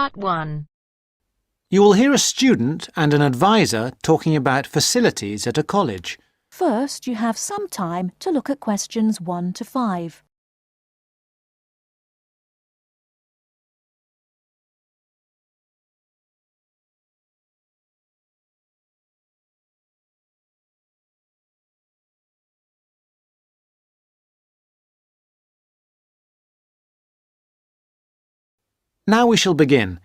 Part 1. You will hear a student and an advisor talking about facilities at a college. First, you have some time to look at questions 1 to 5. Now we shall begin.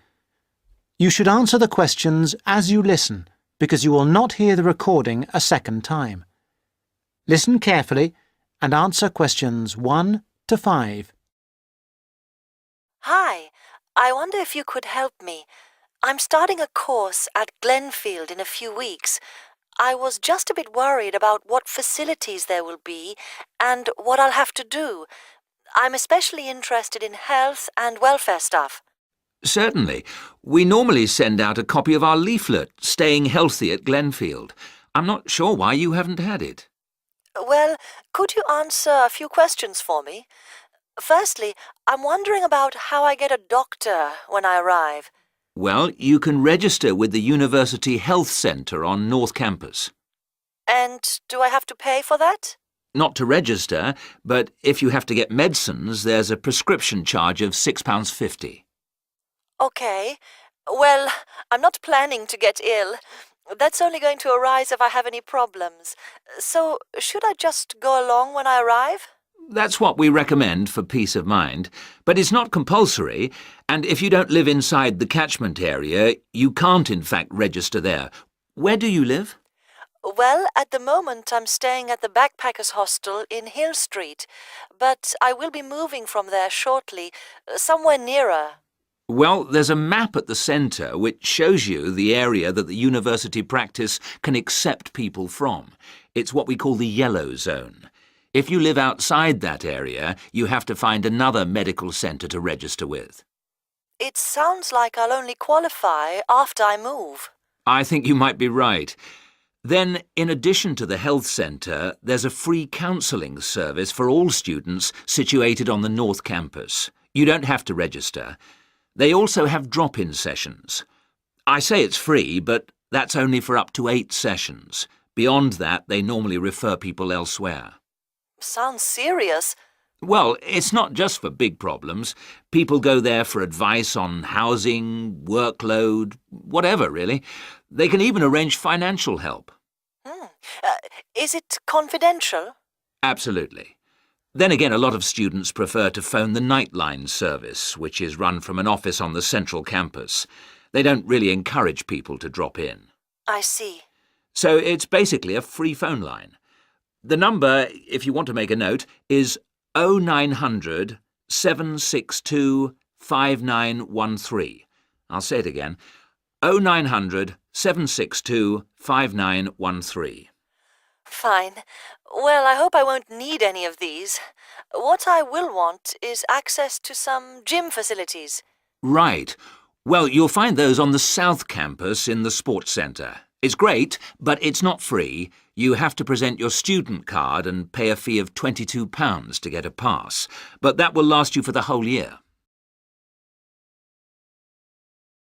You should answer the questions as you listen, because you will not hear the recording a second time. Listen carefully and answer questions 1 to 5. Hi, I wonder if you could help me. I'm starting a course at Glenfield in a few weeks. I was just a bit worried about what facilities there will be and what I'll have to do. I'm especially interested in health and welfare stuff. Certainly. We normally send out a copy of our leaflet, Staying Healthy at Glenfield. I'm not sure why you haven't had it. Well, could you answer a few questions for me? Firstly, I'm wondering about how I get a doctor when I arrive. Well, you can register with the University Health Centre on North Campus. And do I have to pay for that? Not to register, but if you have to get medicines, there's a prescription charge of £6.50. Okay. Well, I'm not planning to get ill. That's only going to arise if I have any problems. So, should I just go along when I arrive? That's what we recommend for peace of mind, but it's not compulsory, and if you don't live inside the catchment area, you can't in fact register there. Where do you live? Well, at the moment I'm staying at the Backpackers Hostel in Hill Street, but I will be moving from there shortly, somewhere nearer. Well, there's a map at the centre which shows you the area that the university practice can accept people from. It's what we call the yellow zone. If you live outside that area, you have to find another medical centre to register with. It sounds like I'll only qualify after I move. I think you might be right. Then, in addition to the health centre, there's a free counselling service for all students situated on the North Campus. You don't have to register. They also have drop-in sessions. I say it's free, but that's only for up to 8 sessions. Beyond that, they normally refer people elsewhere. Sounds serious. Well, it's not just for big problems. People go there for advice on housing, workload, whatever, really. They can even arrange financial help. Is it confidential? Absolutely. Then again, a lot of students prefer to phone the Nightline service, which is run from an office on the central campus. They don't really encourage people to drop in. I see. So it's basically a free phone line. The number, if you want to make a note, is 0900 762 5913. I'll say it again. 0900 762 5913. Fine. Well, I hope I won't need any of these. What I will want is access to some gym facilities. Right. Well, you'll find those on the South Campus in the Sports Centre. It's great, but it's not free. You have to present your student card and pay a fee of £22 to get a pass. But that will last you for the whole year.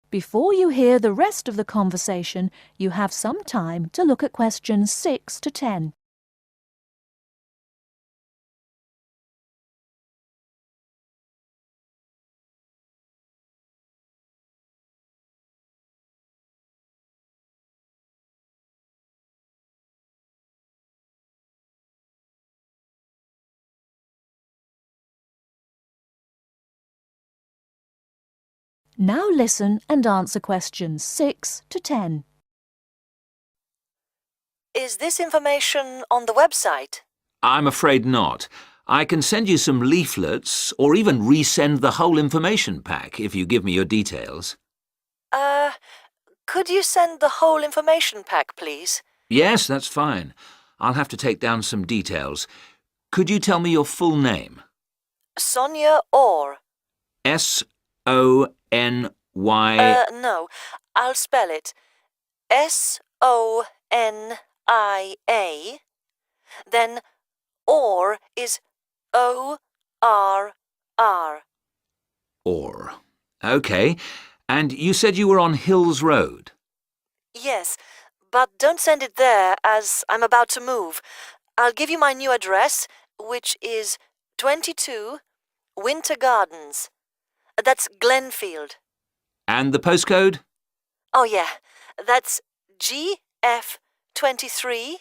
Before you hear the rest of the conversation, you have some time to look at questions 6 to 10. Now listen and answer questions 6 to 10. Is this information on the website? I'm afraid not. I can send you some leaflets or even resend the whole information pack if you give me your details. Could you send the whole information pack, please? Yes, that's fine. I'll have to take down some details. Could you tell me your full name? Sonia Orr. S-O-N-Y... No, I'll spell it. S-O-N-I-A. Then Orr is O-R-R. Orr. OK. And you said you were on Hills Road. Yes, but don't send it there as I'm about to move. I'll give you my new address, which is 22 Winter Gardens. That's Glenfield. And the postcode? Oh, yeah, that's GF23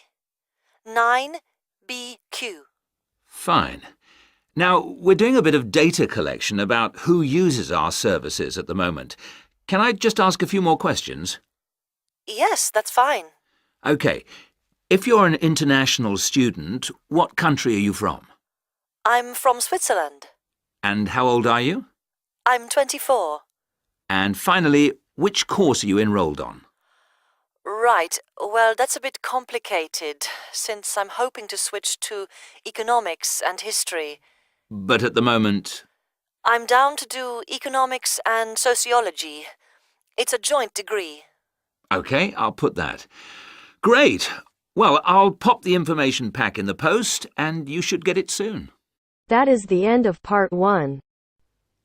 9BQ. Fine. Now, we're doing a bit of data collection about who uses our services at the moment. Can I just ask a few more questions? Yes, that's fine. OK. If you're an international student, what country are you from? I'm from Switzerland. And how old are you? I'm 24. And finally, which course are you enrolled on? Right, well, that's a bit complicated, since I'm hoping to switch to economics and history. But at the moment... I'm down to do economics and sociology. It's a joint degree. OK, I'll put that. Great. Well, I'll pop the information pack in the post, and you should get it soon. That is the end of part 1.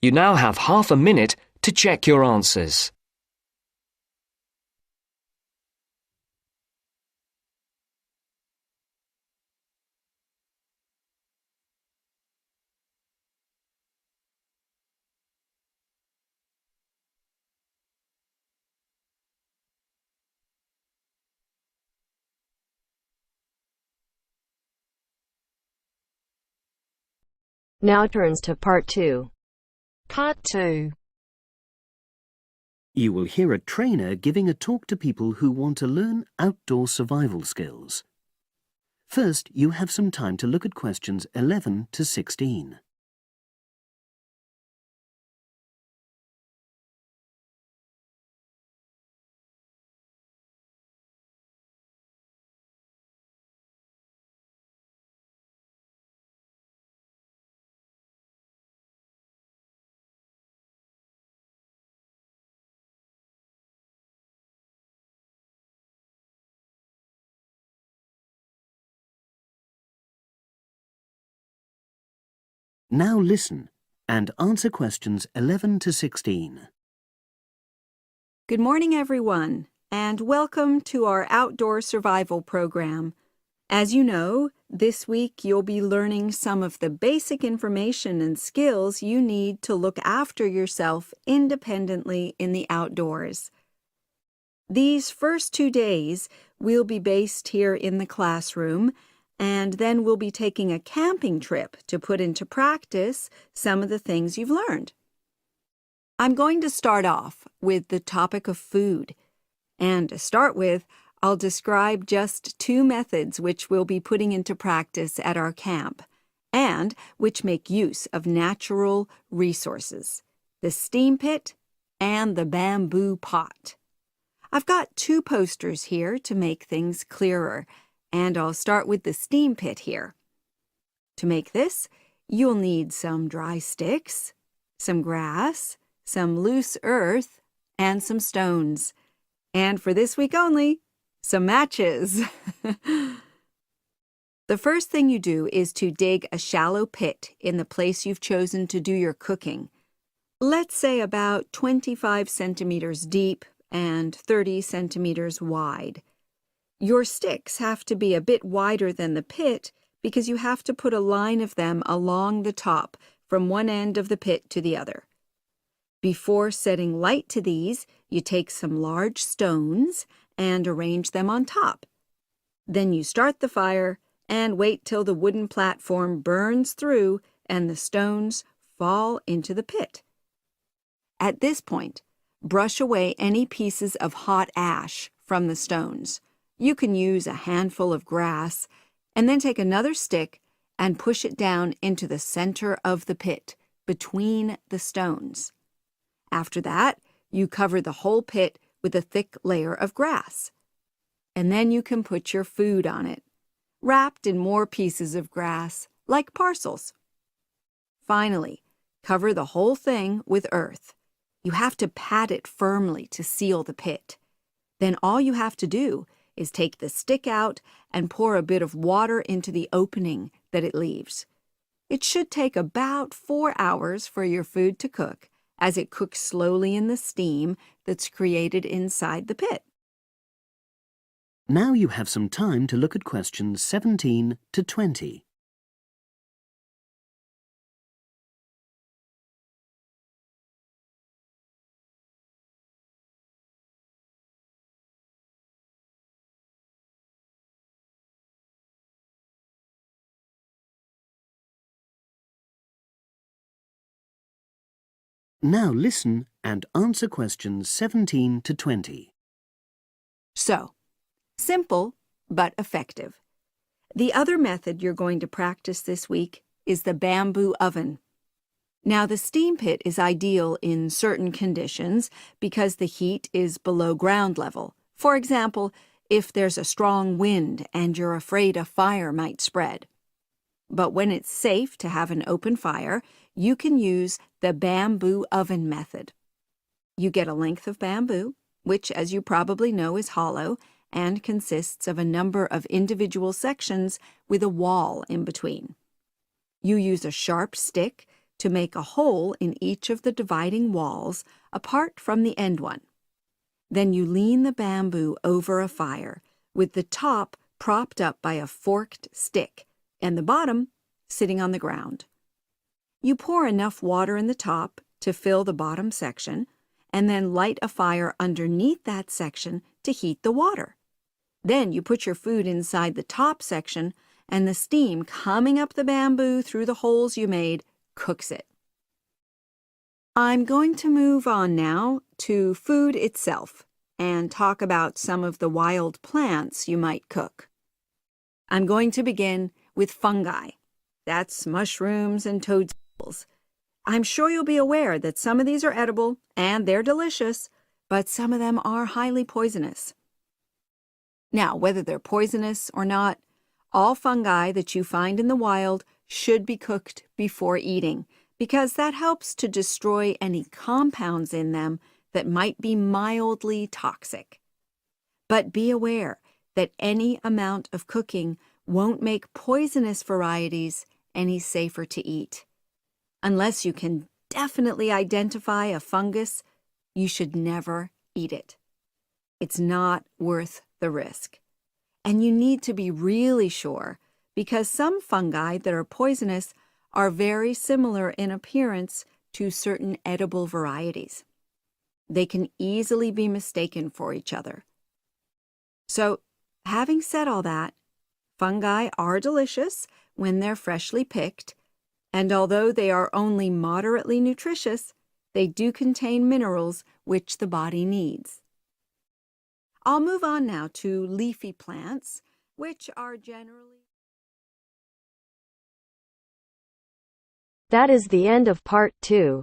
You now have half a minute to check your answers. Now turns to part 2. Part 2. You will hear a trainer giving a talk to people who want to learn outdoor survival skills. First, you have some time to look at questions 11 to 16. Now listen and answer questions 11 to 16. Good morning, everyone, and welcome to our outdoor survival program. As you know, this week you'll be learning some of the basic information and skills you need to look after yourself independently in the outdoors. These first 2 days will be based here in the classroom, and then we'll be taking a camping trip to put into practice some of the things you've learned. I'm going to start off with the topic of food. And to start with, I'll describe just 2 methods which we'll be putting into practice at our camp, and which make use of natural resources, the steam pit and the bamboo pot. I've got 2 posters here to make things clearer, and I'll start with the steam pit here. To make this, you'll need some dry sticks, some grass, some loose earth, and some stones. And for this week only, some matches. The first thing you do is to dig a shallow pit in the place you've chosen to do your cooking. Let's say about 25 centimeters deep and 30 centimeters wide. Your sticks have to be a bit wider than the pit because you have to put a line of them along the top from one end of the pit to the other. Before setting light to these, you take some large stones and arrange them on top. Then you start the fire and wait till the wooden platform burns through and the stones fall into the pit. At this point, brush away any pieces of hot ash from the stones. You can use a handful of grass, and then take another stick and push it down into the center of the pit, between the stones. After that, you cover the whole pit with a thick layer of grass. And then you can put your food on it, wrapped in more pieces of grass, like parcels. Finally, cover the whole thing with earth. You have to pat it firmly to seal the pit. Then all you have to do is take the stick out and pour a bit of water into the opening that it leaves. It should take about 4 hours for your food to cook, as it cooks slowly in the steam that's created inside the pit. Now you have some time to look at questions 17 to 20. Now listen and answer questions 17 to 20. So, simple but effective. The other method you're going to practice this week is the bamboo oven. Now, the steam pit is ideal in certain conditions because the heat is below ground level. For example, if there's a strong wind and you're afraid a fire might spread. But when it's safe to have an open fire, you can use the bamboo oven method. You get a length of bamboo, which, as you probably know, is hollow and consists of a number of individual sections with a wall in between. You use a sharp stick to make a hole in each of the dividing walls apart from the end one. Then you lean the bamboo over a fire, with the top propped up by a forked stick and the bottom sitting on the ground. You pour enough water in the top to fill the bottom section, and then light a fire underneath that section to heat the water. Then you put your food inside the top section, and the steam coming up the bamboo through the holes you made cooks it. I'm going to move on now to food itself and talk about some of the wild plants you might cook. I'm going to begin with fungi. That's mushrooms and toadstools. I'm sure you'll be aware that some of these are edible and they're delicious, but some of them are highly poisonous. Now, whether they're poisonous or not, all fungi that you find in the wild should be cooked before eating, because that helps to destroy any compounds in them that might be mildly toxic. But be aware that any amount of cooking won't make poisonous varieties any safer to eat. Unless you can definitely identify a fungus, you should never eat it. It's not worth the risk. And you need to be really sure, because some fungi that are poisonous are very similar in appearance to certain edible varieties. They can easily be mistaken for each other. So, having said all that, fungi are delicious when they're freshly picked, and although they are only moderately nutritious, they do contain minerals which the body needs. I'll move on now to leafy plants, which are generally... That is the end of part 2.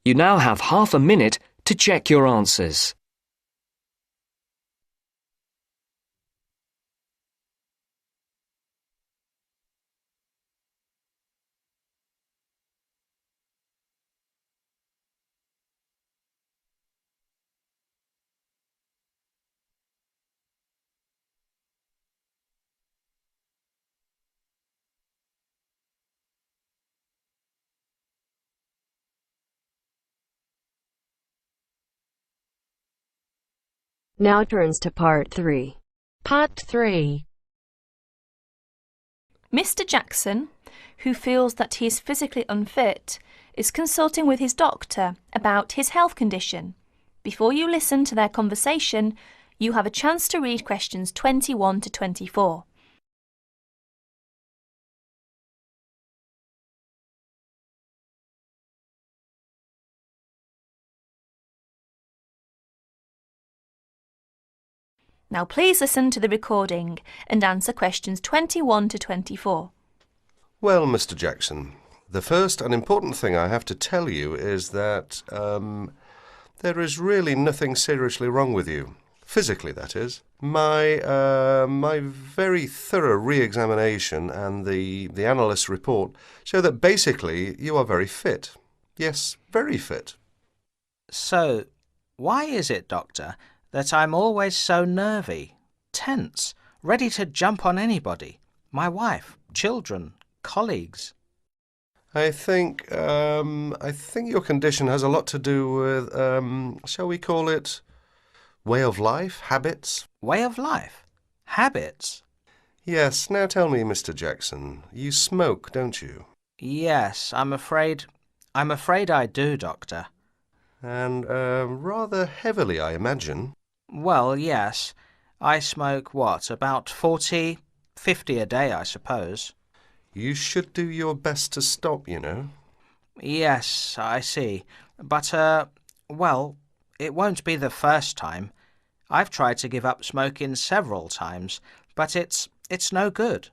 You now have half a minute to check your answers. Now turns to part 3. Part 3. Mr. Jackson, who feels that he is physically unfit, is consulting with his doctor about his health condition. Before you listen to their conversation, you have a chance to read questions 21 to 24. Now please listen to the recording and answer questions 21 to 24. Well, Mr. Jackson, the first and important thing I have to tell you is that there is really nothing seriously wrong with you. Physically, that is. My very thorough re-examination and the analyst's report show that basically you are very fit. Yes, very fit. So, why is it, Doctor, that I'm always so nervy, tense, ready to jump on anybody, my wife, children, colleagues? I think your condition has a lot to do with, shall we call it, way of life, habits? Way of life? Habits? Yes, now tell me, Mr. Jackson, you smoke, don't you? Yes, I'm afraid I do, Doctor. And rather heavily, I imagine. Well, yes. I smoke, about 40, 50 a day, I suppose. You should do your best to stop, you know. Yes, I see. But, well, it won't be the first time. I've tried to give up smoking several times, but it's no good.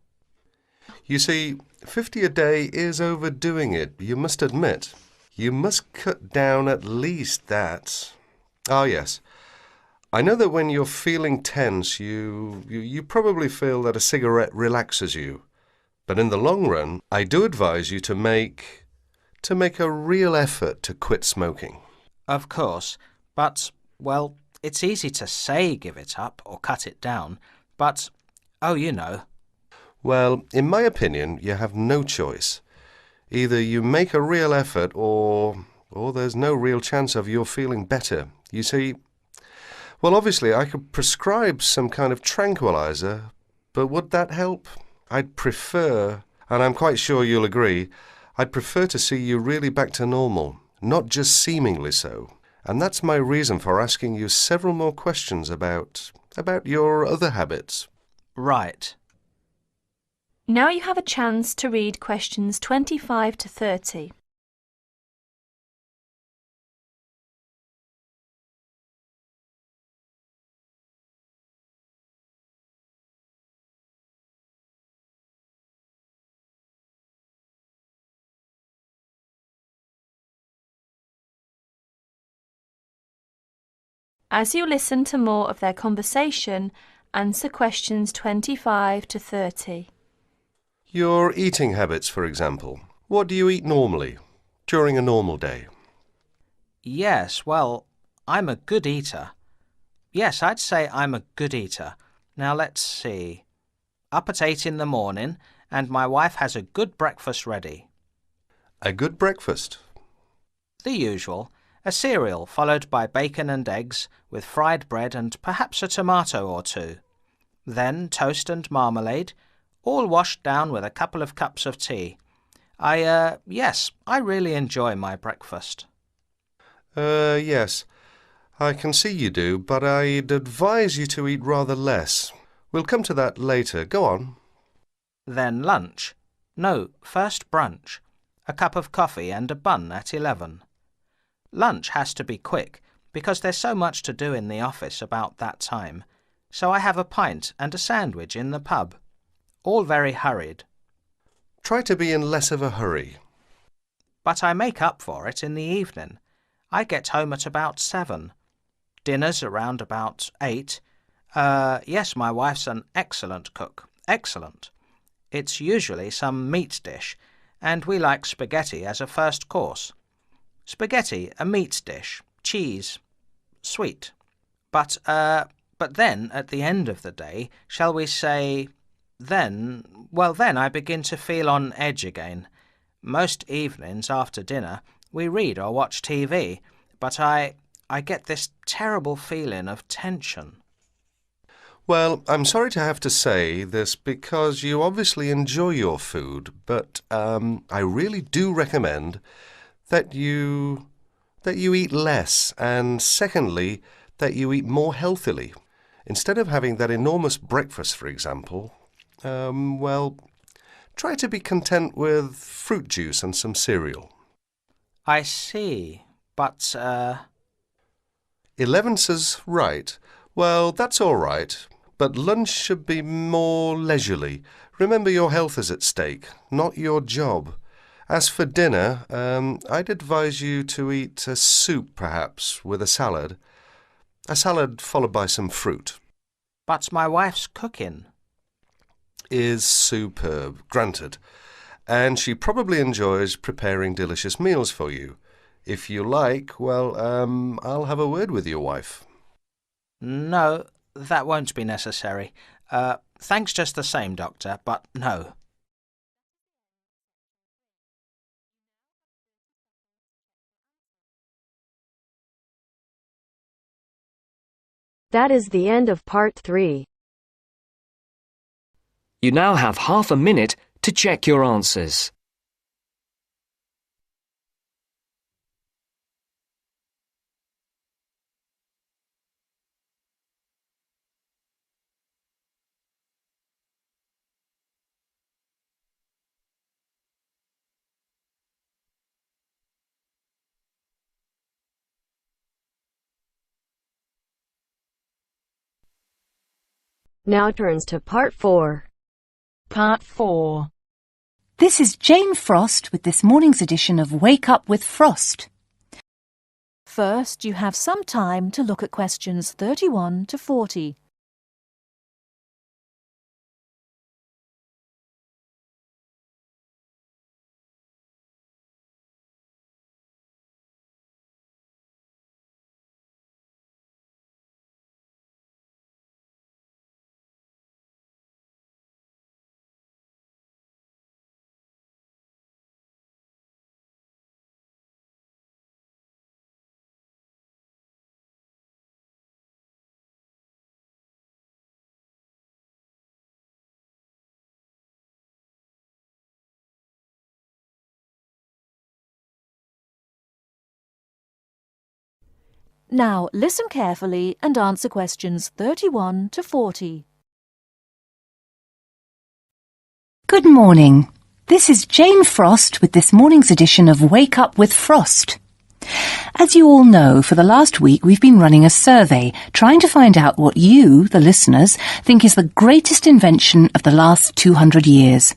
You see, 50 a day is overdoing it, you must admit. You must cut down at least that. Ah, yes. I know that when you're feeling tense, you probably feel that a cigarette relaxes you. But in the long run, I do advise you to make a real effort to quit smoking. Of course, but, well, it's easy to say give it up or cut it down, but, oh, you know. Well, in my opinion, you have no choice. Either you make a real effort or there's no real chance of your feeling better. You see, well, obviously I could prescribe some kind of tranquilizer, but would that help? I'd prefer, and I'm quite sure you'll agree, I'd prefer to see you really back to normal, not just seemingly so. And that's my reason for asking you several more questions about your other habits. Right. Now you have a chance to read questions 25 to 30. As you listen to more of their conversation, answer questions 25 to 30. Your eating habits, for example. What do you eat normally, during a normal day? Yes, well, I'm a good eater. Yes, I'd say I'm a good eater. Now let's see. Up at 8 in the morning, and my wife has a good breakfast ready. A good breakfast? The usual. A cereal followed by bacon and eggs with fried bread and perhaps a tomato or two. Then toast and marmalade, all washed down with a couple of cups of tea. Yes, I really enjoy my breakfast. Yes, I can see you do, but I'd advise you to eat rather less. We'll come to that later. Go on. Then lunch. No, first brunch. A cup of coffee and a bun at 11. Lunch has to be quick, because there's so much to do in the office about that time, so I have a pint and a sandwich in the pub. All very hurried. Try to be in less of a hurry. But I make up for it in the evening. I get home at about 7. Dinner's around about 8. Yes, my wife's an excellent cook. Excellent. It's usually some meat dish, and we like spaghetti as a first course. Spaghetti, a meat dish, cheese, sweet. But then, at the end of the day, shall we say, then I begin to feel on edge again. Most evenings after dinner, we read or watch TV, but I get this terrible feeling of tension. Well, I'm sorry to have to say this because you obviously enjoy your food, but I really do recommend that you eat less, and secondly, that you eat more healthily. Instead of having that enormous breakfast, for example, well, try to be content with fruit juice and some cereal. I see, but 11 says right. Well, that's all right, but lunch should be more leisurely. Remember, your health is at stake, not your job. As for dinner, I'd advise you to eat a soup, perhaps, with a salad. A salad followed by some fruit. But my wife's cooking is superb, granted. And she probably enjoys preparing delicious meals for you. If you like, well, I'll have a word with your wife. No, that won't be necessary. Thanks just the same, Doctor, but no. That is the end of part 3. You now have half a minute to check your answers. Now turns to part 4. Part 4. This is Jane Frost with this morning's edition of Wake Up with Frost. First, you have some time to look at questions 31 to 40. Now listen carefully and answer questions 31 to 40. Good morning. This is Jane Frost with this morning's edition of Wake Up with Frost. As you all know, for the last week we've been running a survey trying to find out what you, the listeners, think is the greatest invention of the last 200 years.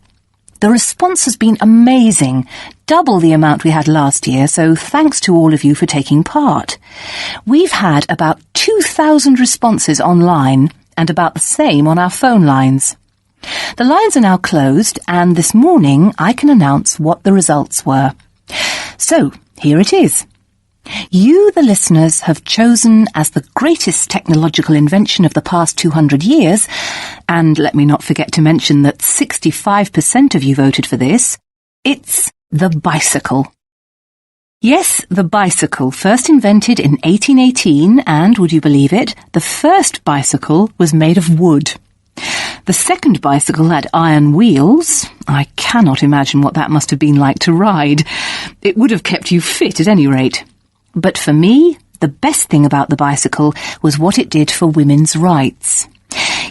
The response has been amazing, double the amount we had last year, so thanks to all of you for taking part. We've had about 2,000 responses online and about the same on our phone lines. The lines are now closed, and this morning I can announce what the results were. So, here it is. You, the listeners, have chosen as the greatest technological invention of the past 200 years, and let me not forget to mention that 65% of you voted for this, it's the bicycle. Yes, the bicycle, first invented in 1818, and, would you believe it, the first bicycle was made of wood. The second bicycle had iron wheels. I cannot imagine what that must have been like to ride. It would have kept you fit at any rate. But for me, the best thing about the bicycle was what it did for women's rights.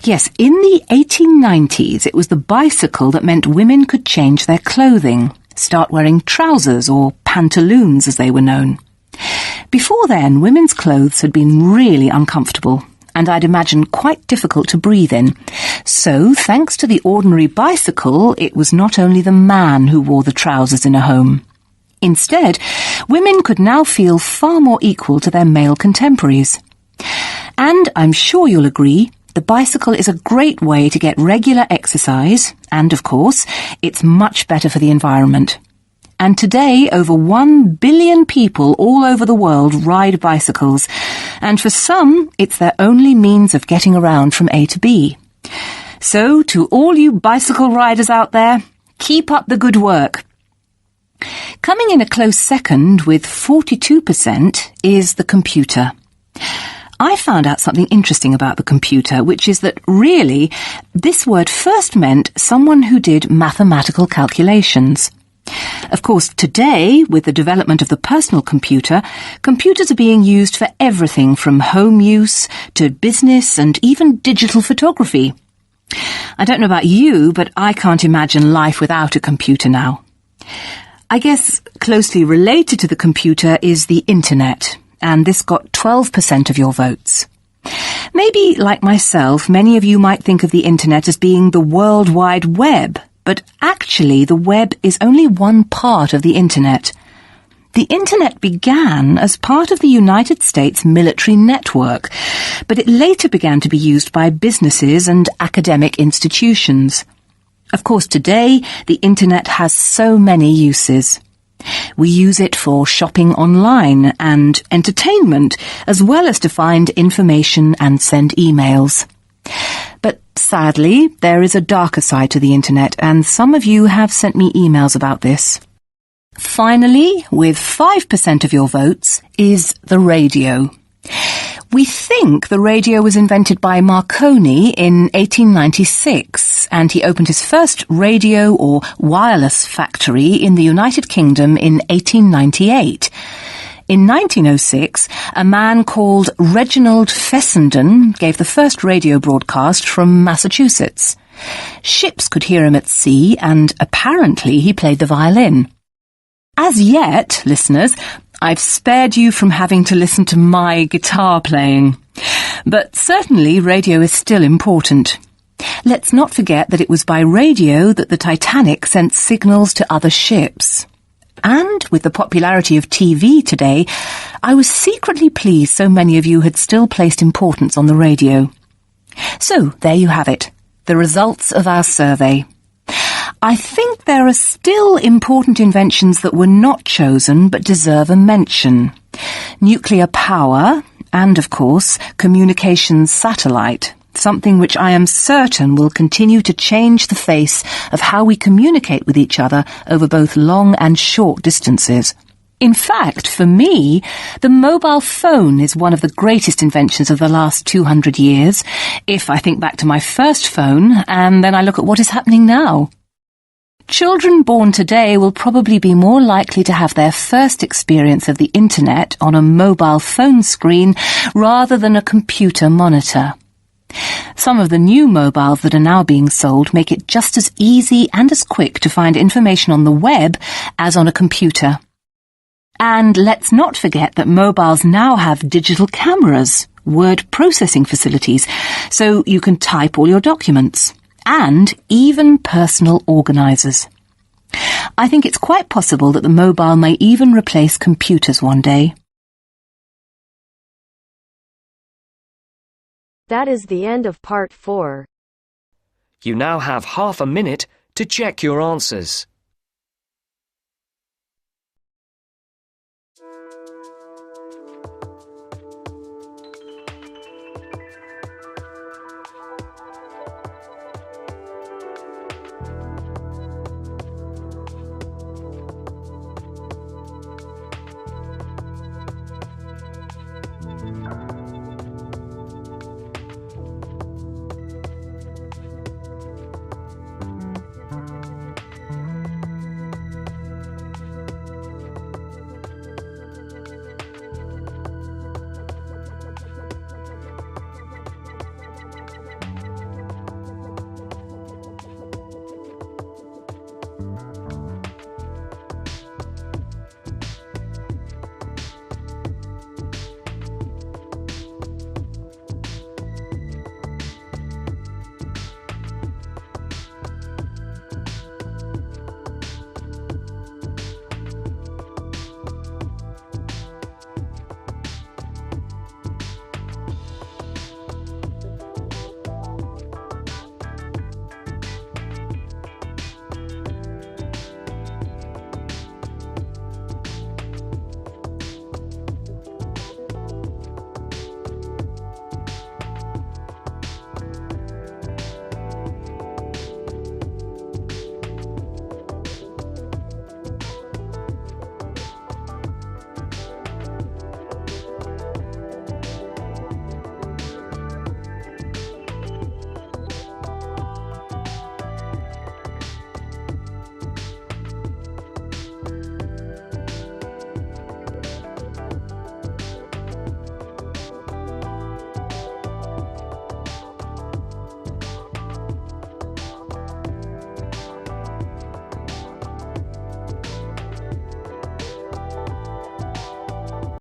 Yes, in the 1890s, it was the bicycle that meant women could change their clothing, start wearing trousers or pantaloons as they were known. Before then, women's clothes had been really uncomfortable, and I'd imagine quite difficult to breathe in. So, thanks to the ordinary bicycle, it was not only the man who wore the trousers in a home. Instead, women could now feel far more equal to their male contemporaries. And I'm sure you'll agree, the bicycle is a great way to get regular exercise, and of course, it's much better for the environment. And today, over 1 billion people all over the world ride bicycles, and for some, it's their only means of getting around from A to B. So, to all you bicycle riders out there, keep up the good work. Coming in a close second with 42% is the computer. I found out something interesting about the computer, which is that really this word first meant someone who did mathematical calculations. Of course, today, with the development of the personal computer, computers are being used for everything from home use to business and even digital photography. I don't know about you, but I can't imagine life without a computer now. I guess closely related to the computer is the internet, and this got 12% of your votes. Maybe, like myself, many of you might think of the internet as being the World Wide Web, but actually the web is only one part of the internet. The internet began as part of the United States military network, but it later began to be used by businesses and academic institutions. Of course, today, the internet has so many uses. We use it for shopping online and entertainment, as well as to find information and send emails. But sadly, there is a darker side to the internet, and some of you have sent me emails about this. Finally, with 5% of your votes, is the radio. We think the radio was invented by Marconi in 1896, and he opened his first radio or wireless factory in the United Kingdom in 1898. In 1906, a man called Reginald Fessenden gave the first radio broadcast from Massachusetts. Ships could hear him at sea, and apparently he played the violin. As yet, listeners, I've spared you from having to listen to my guitar playing. But certainly radio is still important. Let's not forget that it was by radio that the Titanic sent signals to other ships. And with the popularity of TV today, I was secretly pleased so many of you had still placed importance on the radio. So, there you have it, the results of our survey. I think there are still important inventions that were not chosen but deserve a mention. Nuclear power and, of course, communications satellite, something which I am certain will continue to change the face of how we communicate with each other over both long and short distances. In fact, for me, the mobile phone is one of the greatest inventions of the last 200 years, if I think back to my first phone and then I look at what is happening now. Children born today will probably be more likely to have their first experience of the internet on a mobile phone screen rather than a computer monitor. Some of the new mobiles that are now being sold make it just as easy and as quick to find information on the web as on a computer. And let's not forget that mobiles now have digital cameras, word processing facilities, so you can type all your documents, and even personal organisers. I think it's quite possible that the mobile may even replace computers one day. That is the end of part 4. You now have half a minute to check your answers.